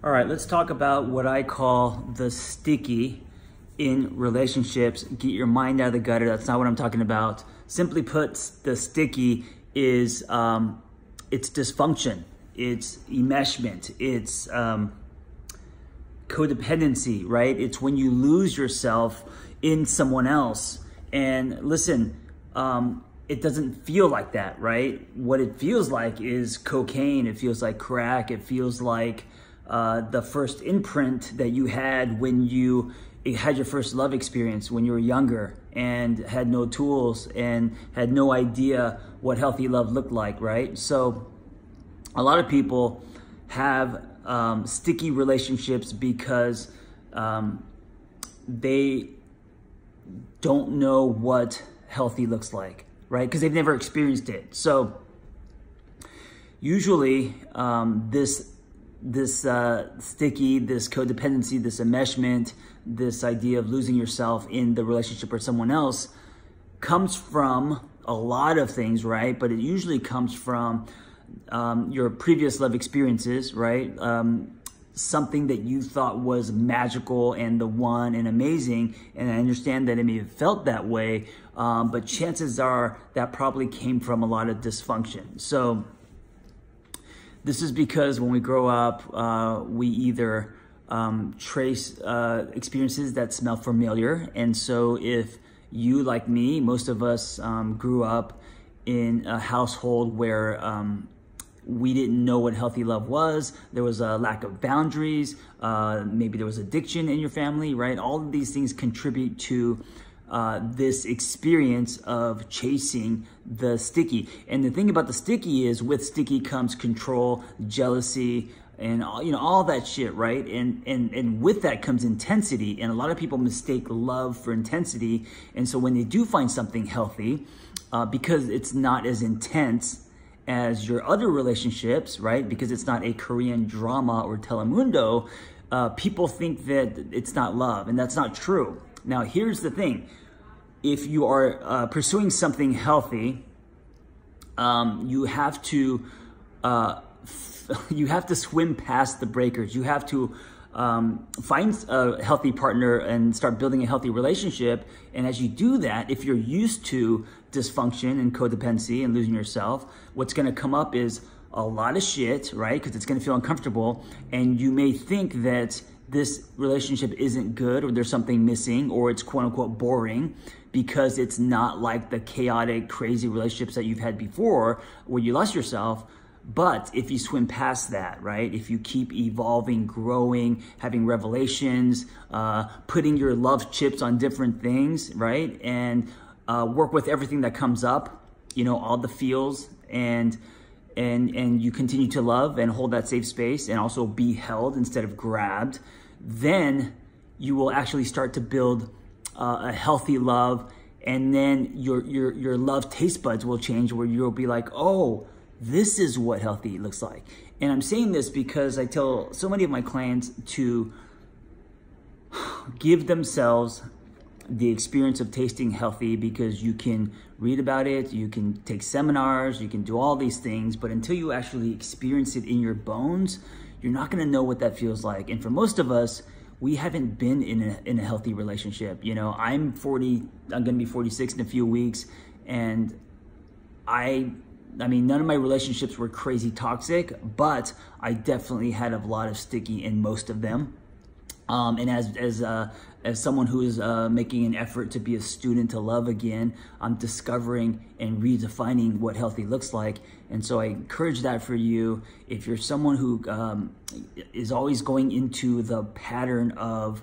All right, let's talk about what I call the sticky in relationships. Get your mind out of the gutter. That's not what I'm talking about. Simply put, the sticky is it's dysfunction, it's enmeshment, it's codependency, right? It's when you lose yourself in someone else. And listen, it doesn't feel like that, right? What it feels like is cocaine. It feels like crack. It feels like the first imprint that you had when you had your first love experience when you were younger and had no tools and had no idea what healthy love looked like, right? So a lot of people have sticky relationships because they don't know what healthy looks like, right? Because they've never experienced it. So usually this sticky, this codependency, this enmeshment, this idea of losing yourself in the relationship or someone else comes from a lot of things, right? But it usually comes from your previous love experiences, right? Something that you thought was magical and the one and amazing. And I understand that it may have felt that way, but chances are that probably came from a lot of dysfunction. So this is because when we grow up, we either trace experiences that smell familiar. And so if you, like me, most of us grew up in a household where we didn't know what healthy love was. There was a lack of boundaries. Maybe there was addiction in your family, right? All of these things contribute to this experience of chasing the sticky. And the thing about the sticky is with sticky comes control, jealousy, and all that shit, right? And with that comes intensity. And a lot of people mistake love for intensity. And so when they do find something healthy, because it's not as intense as your other relationships, right? Because it's not a Korean drama or Telemundo, people think that it's not love, and that's not true. Now, here's the thing. If you are pursuing something healthy, you have to swim past the breakers. You have to find a healthy partner and start building a healthy relationship. And as you do that, if you're used to dysfunction and codependency and losing yourself, what's going to come up is a lot of shit, right? Because it's going to feel uncomfortable. And you may think that this relationship isn't good, or there's something missing, or it's quote unquote boring because it's not like the chaotic, crazy relationships that you've had before where you lost yourself. But if you swim past that, right? If you keep evolving, growing, having revelations, putting your love chips on different things, right? And work with everything that comes up, all the feels, and you continue to love and hold that safe space and also be held instead of grabbed, then you will actually start to build a healthy love. And then your love taste buds will change, where you'll be like, oh, this is what healthy looks like. And I'm saying this because I tell so many of my clients to give themselves the experience of tasting healthy, because you can read about it, you can take seminars, you can do all these things, but until you actually experience it in your bones, you're not going to know what that feels like. And for most of us, we haven't been in a healthy relationship. I'm 40, I'm going to be 46 in a few weeks, and I mean, none of my relationships were crazy toxic, but I definitely had a lot of sticky in most of them. And as someone who is making an effort to be a student to love again, I'm discovering and redefining what healthy looks like. And so I encourage that for you. If you're someone who is always going into the pattern of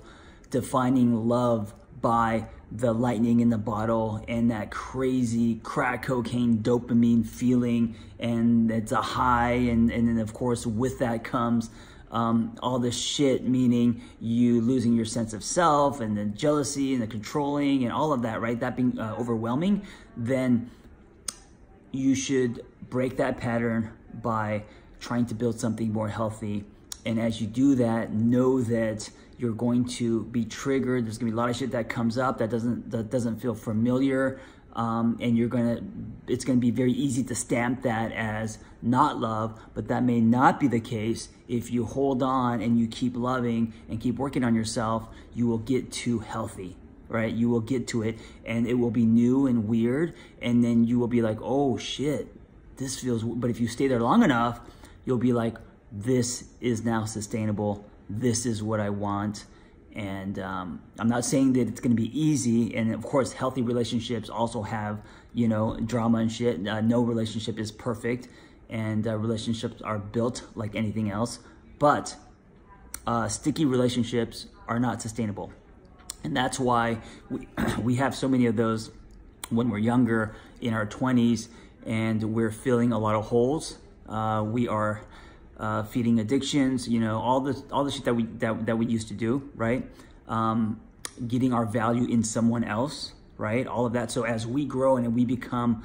defining love by the lightning in the bottle and that crazy crack cocaine dopamine feeling, and it's a high, and then of course with that comes all this shit, meaning you losing your sense of self and the jealousy and the controlling and all of that, right? That being overwhelming, then you should break that pattern by trying to build something more healthy. And as you do that, know that you're going to be triggered. There's gonna be a lot of shit that comes up that doesn't feel familiar. and it's gonna be very easy to stamp that as not love, but that may not be the case. If you hold on and you keep loving and keep working on yourself, you will get to healthy, right? You will get to it, and it will be new and weird, and then you will be like, oh shit, this feels, but if you stay there long enough, you'll be like, this is now sustainable, this is what I want. And I'm not saying that it's going to be easy, and of course healthy relationships also have, you know, drama and shit. No relationship is perfect, and relationships are built like anything else, but sticky relationships are not sustainable. And that's why we have so many of those when we're younger, in our 20s, and we're filling a lot of holes. We are feeding addictions, you know, all the shit that we used to do, right? Getting our value in someone else, right? All of that. So as we grow and we become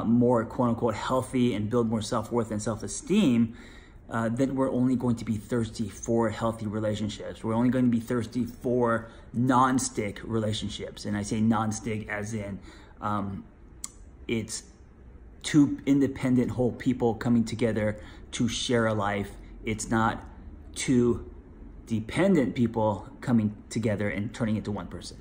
more quote unquote healthy and build more self-worth and self-esteem, then we're only going to be thirsty for healthy relationships. We're only going to be thirsty for non-stick relationships. And I say non-stick as in it's two independent whole people coming together to share a life. It's not two dependent people coming together and turning into one person.